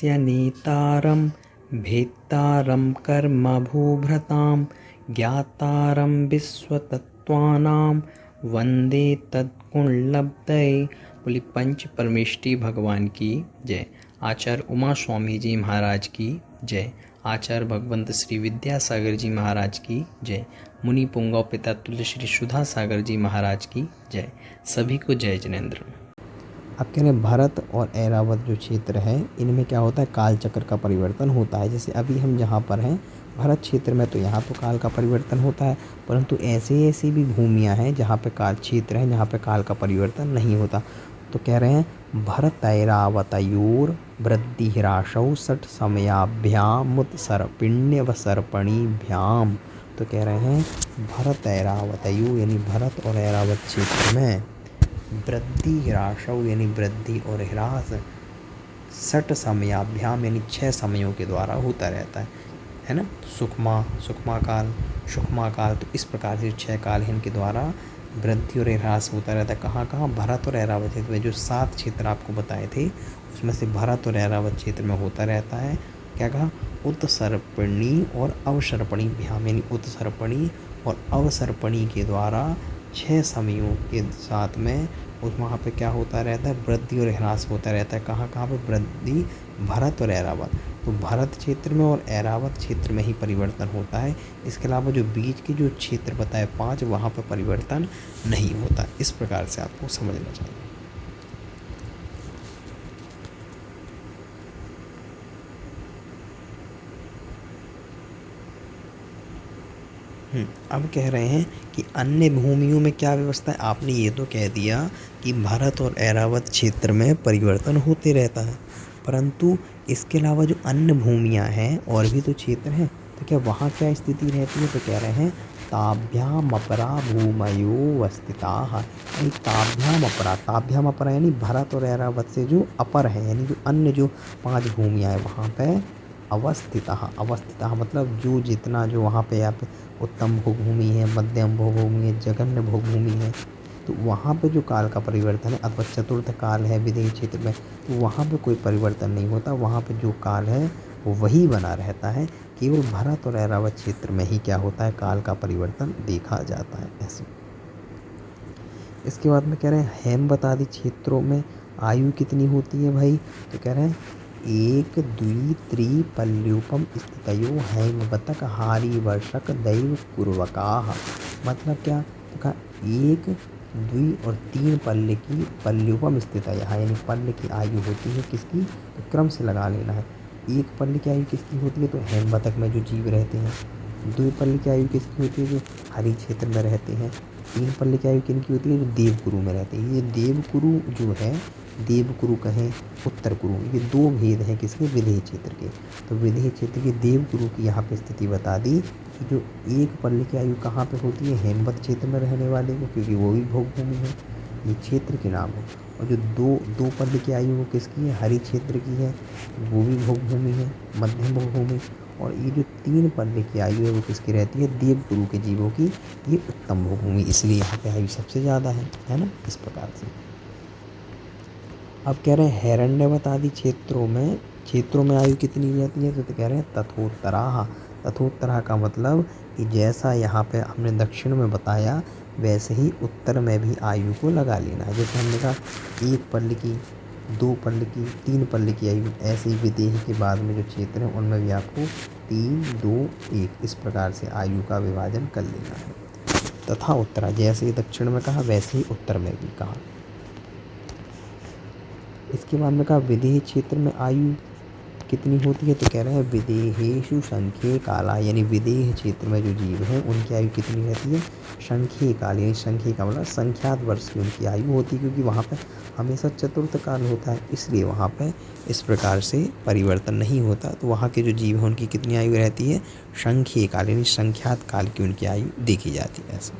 सर्वस्य नेतारं भेत्तारं कर्मभूभृतां ज्ञातारं विश्वतत्त्वानां वंदे तत्कुणलब्धये। बोली पंच परमेष्टि भगवान की जय। आचार्य उमा स्वामी जी महाराज की जय। आचार्य भगवंत श्री विद्यासागर जी महाराज की जय। मुनि पुंगव पिता तुल्य श्री सुधा सागर जी महाराज की जय। सभी को जय जिनेन्द्र। अब कह रहे हैं भारत और ऐरावत जो क्षेत्र है इनमें क्या होता है, काल चक्र का परिवर्तन होता है। जैसे अभी हम जहाँ पर हैं भारत क्षेत्र में, तो यहाँ तो काल का परिवर्तन होता है, परंतु ऐसी भी भूमियाँ हैं जहाँ पे काल क्षेत्र है जहाँ पे काल का परिवर्तन नहीं होता। तो कह रहे हैं भरत ऐरावतयोर वृद्धि ह्रासौ षट समयाभ्यामुत सर्पिण्य व सर्पणीभ्याम। तो कह रहे हैं भरत ऐरावतयु यानी भरत और ऐरावत क्षेत्र में वृद्धि ह्रासौ यानी वृद्धि और ह्रास षट समयाभ्याम यानी 6 समयों के द्वारा होता रहता है ना। सुखमा काल, तो इस प्रकार से 6 काल हैं इनके द्वारा वृद्धि और ह्रास होता रहता है। कहाँ कहाँ, भरत और ऐरावत क्षेत्र में। जो 7 क्षेत्र आपको बताए थे उसमें से भरत और ऐरावत क्षेत्र में होता रहता है। क्या कहा, उत्सर्पणी और अवसर्पणी भ्याम यानी उत्सर्पणी और अवसर्पणी के द्वारा 6 समयों के साथ में उस वहाँ पे क्या होता रहता है, वृद्धि और ह्रास होता रहता है। कहाँ कहाँ पे वृद्धि, भरत और ऐरावत। तो भरत क्षेत्र में और ऐरावत क्षेत्र में ही परिवर्तन होता है। इसके अलावा जो बीच के जो क्षेत्र बताए 5 वहाँ पर परिवर्तन नहीं होता। इस प्रकार से आपको समझना चाहिए। अब कह रहे हैं कि अन्य भूमियों में क्या व्यवस्था है। आपने ये तो कह दिया कि भारत और ऐरावत क्षेत्र में परिवर्तन होते रहता है, परंतु इसके अलावा जो अन्य भूमियां हैं और भी तो क्षेत्र हैं, तो क्या वहाँ क्या स्थिति रहती है। तो कह रहे हैं ताभ्याम अपरा भूमयो वस्थिताः यानी ताभ्याम अपरा यानी भारत और ऐरावत से जो अपर है यानी जो अन्य जो 5 भूमियाँ हैं वहाँ पे अवस्थितः मतलब जो जितना जो वहाँ पे आप उत्तम भोगभूमि है, मध्यम भोगभूमि है, जघन्य भोगभूमि है, तो वहाँ पे जो काल का परिवर्तन है अथवा चतुर्थ काल है विदेह क्षेत्र में, तो वहाँ पे कोई परिवर्तन नहीं होता। वहाँ पे जो काल है वो वही बना रहता है। केवल भरत और ऐरावत क्षेत्र में ही क्या होता है, काल का परिवर्तन देखा जाता है। ऐसे इसके बाद में कह रहे हैं हेमवतादि क्षेत्रों में आयु कितनी होती है भाई। तो कह रहे हैं 1 2 3 पल्ल्यूपम स्थितयो हेमवतक हारी वर्षक दैव कुर्वकाः। मतलब क्या, तो कहा 1 2 और 3 पल्ले की पल्ल्यूपम स्थित है यानी पल्ले की आयु होती है किसकी, तो क्रम से लगा लेना है। 1 पल्ले की आयु किसकी होती है, तो हेमवतक में जो जीव रहते हैं। 2 पल्ले की आयु किसकी होती है, जो हरि क्षेत्र में रहते हैं। 3 पल्ले की आयु किनकी होती है, जो देवकुरु में रहते हैं। ये देवकुरु जो है, देवकुरु कहें उत्तर कुरु, ये 2 भेद हैं किसके, विदेह क्षेत्र के। तो विदेह क्षेत्र के देवकुरु की यहाँ पे स्थिति बता दी कि जो 1 पल्ले की आयु कहाँ पे होती है, हेमवत क्षेत्र में रहने वाले को, क्योंकि वो भी भोगभूमि है, ये क्षेत्र के नाम है। और जो दो पल्ले की आयु वो किसकी है, हरि क्षेत्र की है, वो भी भोगभूमि है, मध्यम भोगभूमि। और ये जो 3 पल्ले की आयु है वो किसकी रहती है, देवगुरु के जीवों की, ये उत्तम भोगभूमि, इसलिए यहाँ पे आयु सबसे ज़्यादा है ना। इस प्रकार से अब कह रहे हैं हिरण्यवत आदि क्षेत्रों में आयु कितनी रहती है। तो कह रहे हैं तथोत्तरा का मतलब कि जैसा यहाँ पे हमने दक्षिण में बताया वैसे ही उत्तर में भी आयु को लगा लेना है। जैसे हमने कहा 1 पल्ले की, 2 पल्ले की, 3 पल्ले की आयु, ऐसे ही विदेह के बाद में जो क्षेत्र हैं उनमें भी आपको 3 2 1 इस प्रकार से आयु का विभाजन कर लेना है। तथा उत्तरा, जैसे ही दक्षिण में कहा वैसे ही उत्तर में भी कहा। इसके बाद में कहा विदेह क्षेत्र में आयु कितनी होती है। तो कह रहे हैं विदेहेषु संख्ये काला यानी विदेह क्षेत्र में जो जीव हैं उनकी आयु कितनी रहती है, संख्ये काल यानी संख्ये का मतलब संख्यात वर्ष की उनकी आयु होती है, क्योंकि वहाँ पे हमेशा चतुर्थ काल होता है, इसलिए वहाँ पे इस प्रकार से परिवर्तन नहीं होता। तो वहाँ के जो जीव हैं उनकी कितनी आयु रहती है, संख्ये काल यानी संख्यात काल की उनकी आयु देखी जाती है। ऐसा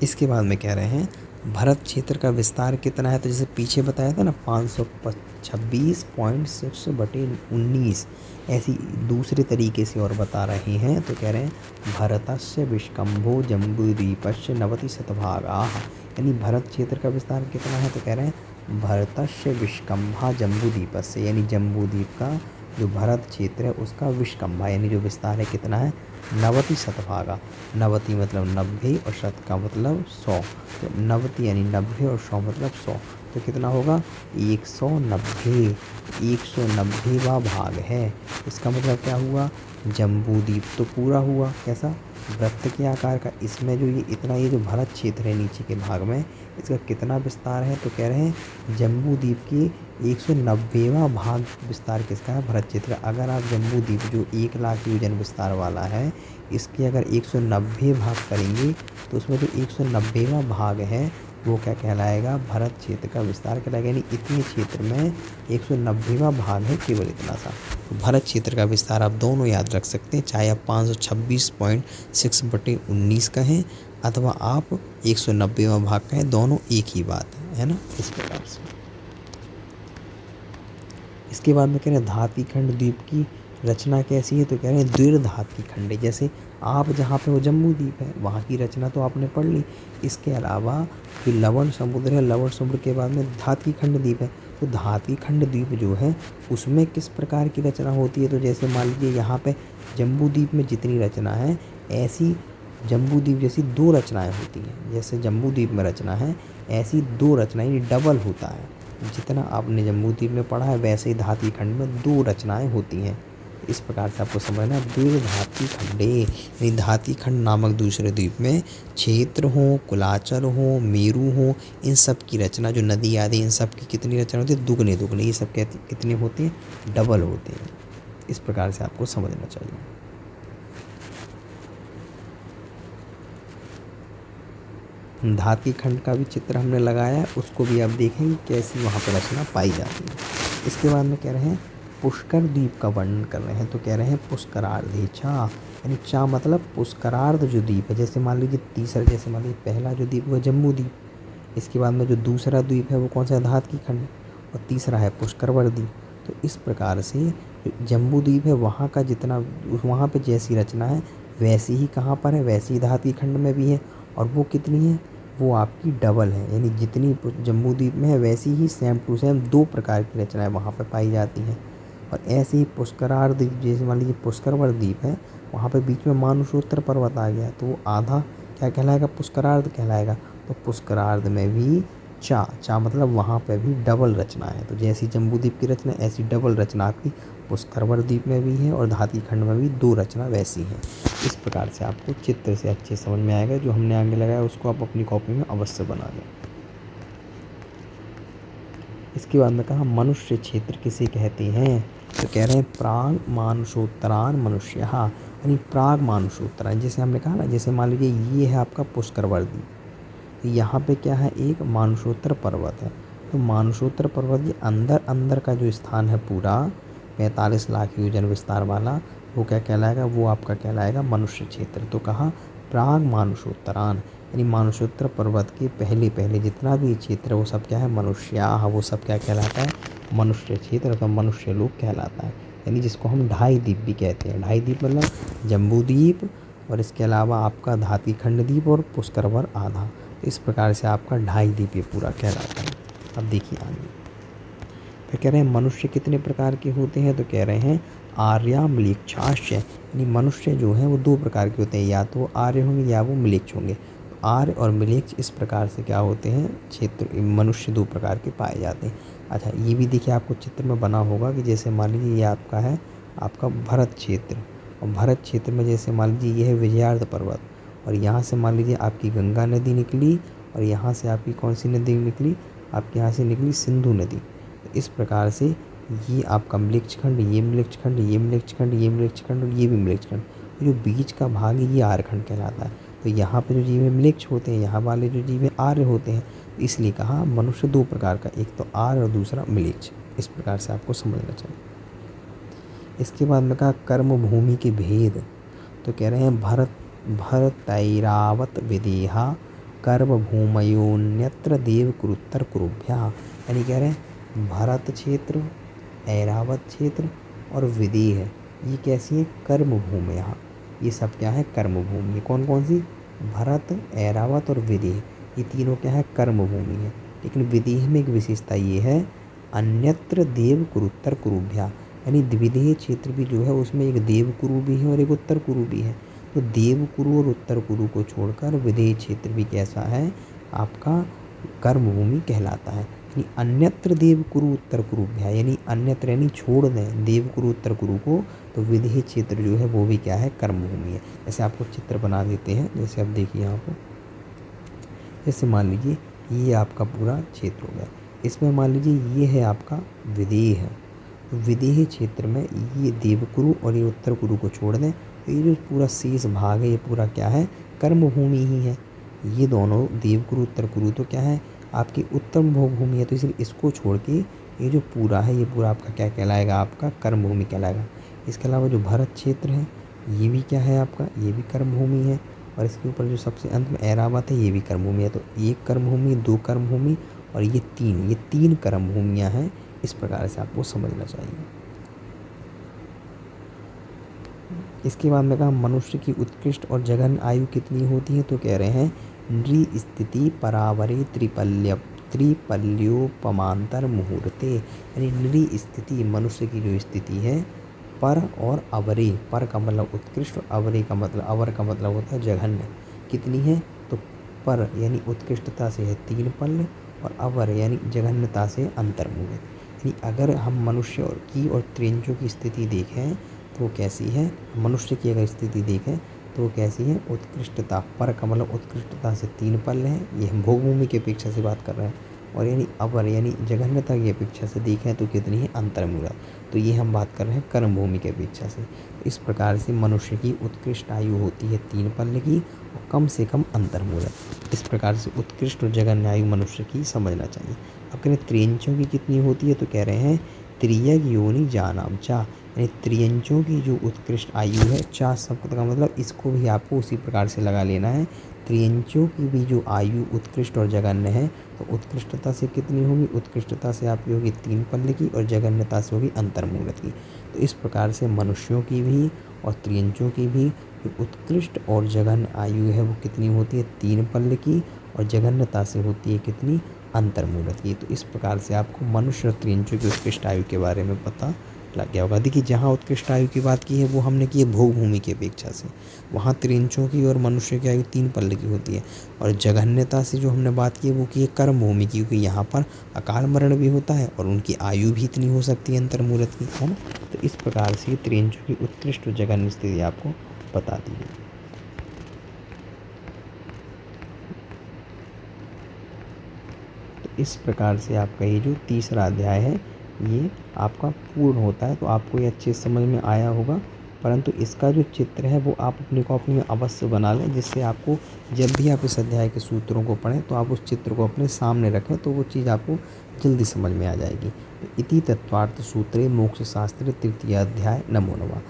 इसके बाद में कह रहे हैं भरत क्षेत्र का विस्तार कितना है, तो जैसे पीछे बताया था ना 526.19, ऐसी दूसरे तरीके से और बता रहे हैं। तो कह रहे हैं भरतस्य विष्कम्भो जम्बूद्वीपस्य नवति शतभागाः, यानी भरत क्षेत्र का विस्तार कितना है, तो कह रहे हैं भरतस्य विष्कम्भा जम्बूद्वीपस्य, यानी जम्बूद्वीप का जो भरत क्षेत्र है उसका विष्कम्भा यानी जो विस्तार है कितना है, नवति शतभागा। नवति मतलब 90 और शत का मतलब 100, तो नवति यानी 90 और 100 मतलब 100, तो कितना होगा 190, 190वां भाग है। इसका मतलब क्या हुआ, जम्बूद्वीप तो पूरा हुआ कैसा, वृत्त के आकार का। इसमें जो ये इतना ये जो भरत क्षेत्र है नीचे के भाग में, इसका कितना विस्तार है, तो कह रहे हैं जम्बूद्वीप की 190वां भाग विस्तार किसका है, भरत क्षेत्र का। अगर आप जम्बूद्वीप जो 1 लाख योजन विस्तार वाला है, इसके अगर 190 भाग करेंगे तो उसमें जो 190वां भाग है वो क्या कहलाएगा, भरत क्षेत्र का विस्तार कहलाएगा। यानी इतने क्षेत्र में 190वां भाग है केवल इतना सा। तो भरत क्षेत्र का विस्तार आप दोनों याद रख सकते हैं, चाहे आप 526.6/19 कहें अथवा आप 190वां भाग कहें, दोनों एक ही बात है ना, इस प्रकार से। इसके बाद में कह रहे हैं धातीखंड द्वीप की रचना कैसी है, तो कह रहे हैं द्विधाती खंड। जैसे आप जहाँ पे वो जम्बू द्वीप है वहाँ की रचना तो आपने पढ़ ली, इसके अलावा जो लवण समुद्र है, लवण समुद्र के बाद में धातीखंड द्वीप है, तो धातीखंड द्वीप जो है उसमें किस प्रकार की रचना होती है। तो जैसे मान लीजिए यहाँ पे जम्बू द्वीप में जितनी रचना है, ऐसी जम्बू द्वीप जैसी 2 रचनाएँ होती हैं। जैसे जम्बू द्वीप में रचना है, ऐसी 2 रचनाएँ यानी डबल होता है। जितना आपने जम्बू द्वीप में पढ़ा है वैसे ही धातीखंड में 2 रचनाएँ होती हैं। इस प्रकार से आपको समझना है। द्विधाती खंडे यानी धातीखंड नामक दूसरे द्वीप में क्षेत्र हो, कुलाचल हो, मेरू हो, इन सब की रचना जो नदी आदि इन सब की कितनी रचना होती है, दुगने दुगने, ये सब कितनी होती है, डबल होते हैं। इस प्रकार से आपको समझना चाहिए। धातीखंड का भी चित्र हमने लगाया है, उसको भी आप देखेंगे कैसी वहाँ पर रचना पाई जाती है। इसके बाद में कह रहे हैं पुष्कर द्वीप का वर्णन कर रहे हैं, तो कह रहे हैं पुष्करार्धे चा, यानी चा मतलब पुष्करार्ध जो द्वीप है। जैसे मान लीजिए तीसरा, जैसे मान लीजिए पहला जो द्वीप वो जम्बू द्वीप, इसके बाद में जो दूसरा द्वीप है वो कौन सा है, धातीखंड, और तीसरा है पुष्करवर द्वीप। तो इस प्रकार से जम्बू द्वीप है वहाँ का जितना, वहाँ पे जैसी रचना है वैसी ही कहाँ पर है, वैसी ही धातीखंड में भी है, और वो कितनी है, वो आपकी डबल है। यानी जितनी जम्बू द्वीप में है वैसी ही सेम टू सेम 2 प्रकार की रचनाएं वहाँ पर पाई जाती हैं। और ऐसे ही पुष्करार्ध द्वीप, जैसे मान लीजिए पुष्करवर द्वीप है, वहाँ पर बीच में मानुषोत्तर पर्वत आ गया, तो वो आधा क्या कहलाएगा, पुष्करार्ध कहलाएगा। तो पुष्करार्ध में भी चा मतलब वहाँ पे भी डबल रचना है। तो जैसी जम्बूद्वीप की रचना ऐसी डबल रचना आपकी पुष्करवर द्वीप में भी है, और धातीखंड में भी 2 रचना वैसी है। इस प्रकार से आपको चित्र से अच्छे समझ में आएगा। जो हमने आगे लगाया उसको आप अपनी कॉपी में अवश्य बना लें। इसके बाद में कहा मनुष्य क्षेत्र किसे कहते हैं, तो कह रहे हैं प्राग मानुषोत्तरान मनुष्य, यानी प्राग मानुषोत्तरान। जैसे हमने कहा ना, जैसे मान लीजिए ये है आपका पुष्करवर द्वीप, यहाँ पे क्या है, एक मानुषोत्तर पर्वत है। तो मानुषोत्तर पर्वत ये अंदर का जो स्थान है पूरा 45 लाख योजन विस्तार वाला, वो क्या कहलाएगा, वो आपका कहलाएगा मनुष्य क्षेत्र। तो कहा प्राग मानुषोत्तरान, यानी मानुषोत्तर पर्वत के पहले पहले जितना भी क्षेत्र है वो सब क्या है, मनुष्या, वो सब क्या कहलाता है, मनुष्य क्षेत्र, तो मनुष्य लोक कहलाता है। यानी जिसको हम ढाई द्वीप भी कहते हैं। ढाई द्वीप मतलब जम्बू द्वीप, और इसके अलावा आपका धातीखंड द्वीप और पुष्करवर आधा। तो इस प्रकार से आपका ढाई द्वीप ये पूरा कहलाता है। अब देखिए आगे फिर कह रहे हैं मनुष्य कितने प्रकार के होते हैं, तो कह रहे हैं आर्या म्लेच्छाश्च, यानी मनुष्य जो है वो 2 प्रकार के होते हैं, या तो आर्य होंगे या वो म्लेच्छ होंगे। तो आर्य और म्लेच्छ इस प्रकार से क्या होते हैं, क्षेत्र मनुष्य 2 प्रकार के पाए जाते हैं। अच्छा ये भी देखिए आपको चित्र में बना होगा कि जैसे मान लीजिए ये आपका है आपका भरत क्षेत्र, और भरत क्षेत्र में जैसे मान लीजिए ये है विजयार्ध पर्वत, और यहाँ से मान लीजिए आपकी गंगा नदी निकली, और यहाँ से आपकी कौन सी नदी निकली, आपके यहाँ से निकली सिंधु नदी। तो इस प्रकार से ये आपका म्लेच्छखंड, ये म्लेच्छखंड, ये म्लेच्छखंड, ये म्लेच्छखंड और ये भी म्लेच्छखंड, जो बीच का भाग है ये आर्यखंड कहलाता है। तो यहाँ पे जो जीव है म्लेच्छ होते हैं, यहाँ वाले जो जीव है आर्य होते हैं। तो इसलिए कहा मनुष्य 2 प्रकार का, एक तो आर्य और दूसरा म्लेच्छ। इस प्रकार से आपको समझना चाहिए। इसके बाद में कहा कर्म भूमि के भेद, तो कह रहे हैं भरतैरावत विदेहा कर्म भूमयोन्यत्र देव कुरुत्तर कुरुभ्या, यानी कह रहे हैं भारत क्षेत्र, ऐरावत क्षेत्र और विदेह, ये कैसी है? कर्म भूमियाँ। ये सब क्या है? कर्म भूमि है। कौन कौन सी? भरत, ऐरावत और विदेह, ये तीनों क्या है? कर्म भूमि है। लेकिन विदेह में एक विशेषता ये है, अन्यत्र देव कुरुत्तर कुरुभ्या, यानी विदेह क्षेत्र भी जो है उसमें एक देव कुरु भी है और एक उत्तर कुरु भी है। तो देव कुरु और उत्तर कुरु को छोड़कर विदेह क्षेत्र भी कैसा है? आपका कर्म भूमि कहलाता है। यानी अन्यत्र देव कुरु उत्तर कुरुभ्या, यानी अन्यत्र यानी छोड़ दें देव कुरु उत्तर कुरु को, तो विदेह क्षेत्र जो है वो भी क्या है? कर्म भूमि है। जैसे आपको चित्र बना देते हैं, जैसे आप देखिए यहाँ पर, जैसे मान लीजिए ये आपका पूरा क्षेत्र हो गया, इसमें मान लीजिए ये है आपका विदेह। तो विदेह क्षेत्र में ये देवकुरु और ये उत्तर कुरु को छोड़ दें, तो ये जो पूरा शेष भाग है ये पूरा क्या है? कर्म भूमि ही है। ये दोनों देवकुरु उत्तर कुरु तो क्या है? आपकी उत्तम भोग भूमि है। तो इसलिए इसको छोड़ के ये जो पूरा है ये पूरा आपका क्या कहलाएगा? आपका कर्म भूमि कहलाएगा। इसके अलावा जो भरत क्षेत्र है ये भी क्या है आपका? ये भी कर्म भूमि है। और इसके ऊपर जो सबसे अंत में ऐरावत है ये भी कर्म भूमि है। तो एक कर्म भूमि, दो कर्म भूमि और ये तीन कर्म भूमियाँ हैं। इस प्रकार से आपको समझना चाहिए। इसके बाद में कहा मनुष्य की उत्कृष्ट और जघन्य आयु कितनी होती है? तो कह रहे हैं नृ स्थिति परावरे त्रिपल्योपमांतर मुहूर्ते, यानी नृ स्थिति मनुष्य की जो स्थिति है, पर और अवरे, पर का मतलब उत्कृष्ट और अवरे का मतलब, अवर का मतलब होता है जघन्य, कितनी है? तो पर यानी उत्कृष्टता से है 3 पल्य और अवर यानी जघन्यता से अंतर्मुहूर्त। यानी अगर हम मनुष्य की और त्रियंचों की स्थिति देखें तो वो कैसी है? मनुष्य की अगर स्थिति देखें तो वो कैसी है? उत्कृष्टता, पर का मतलब उत्कृष्टता से 3 पल्य है, ये हम भोग भूमि की अपेक्षा से बात कर रहे हैं। और यानी अवर यानी जघन्यता की अपेक्षा से देखें तो कितनी है? अंतर्मुहूर्त। तो ये हम बात कर रहे हैं कर्म भूमि की अपेक्षा से। तो इस प्रकार से मनुष्य की उत्कृष्ट आयु होती है 3 पल्य की और कम से कम अंतर्मुहूर्त। इस प्रकार से उत्कृष्ट और जघन्य आयु मनुष्य की समझना चाहिए। अब कह रहे त्रियंचों की कितनी होती है? तो कह रहे हैं त्रियग योनि जानाम चा, यानी त्रियंचों की जो उत्कृष्ट आयु है, चा शब्द का मतलब इसको भी आपको उसी प्रकार से लगा लेना है। त्रियंचों की भी जो आयु उत्कृष्ट और जघन्य है, तो उत्कृष्टता से कितनी होगी? उत्कृष्टता से आपकी होगी 3 पल्य की और जघन्यता से होगी अंतर्मुहूर्त की। तो इस प्रकार से मनुष्यों की भी और त्रियंचों की भी जो उत्कृष्ट और जघन्य आयु है वो कितनी होती है? 3 पल्य की और जघन्यता से होती है कितनी? अंतर्मुहूर्त की। तो इस प्रकार से आपको मनुष्य और त्रियंचों की उत्कृष्ट आयु के बारे में पता लग गया होगा। देखिए जहाँ उत्कृष्ट आयु की बात की है वो हमने की है भोग भूमि की अपेक्षा से, वहाँ त्रियंचों की और मनुष्य की आयु 3 पल्य की होती है। और जघन्यता से जो हमने बात की है वो की है कर्म भूमि की, क्योंकि यहाँ पर अकाल मरण भी होता है और उनकी आयु भी इतनी हो सकती है अंतर्मुहूर्त की, है ना। तो इस प्रकार से त्रियंचों की उत्कृष्ट और जघन्य स्थिति आपको बता दी है। इस प्रकार से आपका ये जो तीसरा अध्याय है ये आपका पूर्ण होता है। तो आपको ये अच्छे समझ में आया होगा, परंतु इसका जो चित्र है वो आप अपनी कॉपी में अवश्य बना लें, जिससे आपको जब भी आप इस अध्याय के सूत्रों को पढ़ें तो आप उस चित्र को अपने सामने रखें, तो वो चीज़ आपको जल्दी समझ में आ जाएगी। तो इति तत्वार्थ सूत्रे मोक्ष शास्त्रे तृतीय अध्याय। नमो नमः।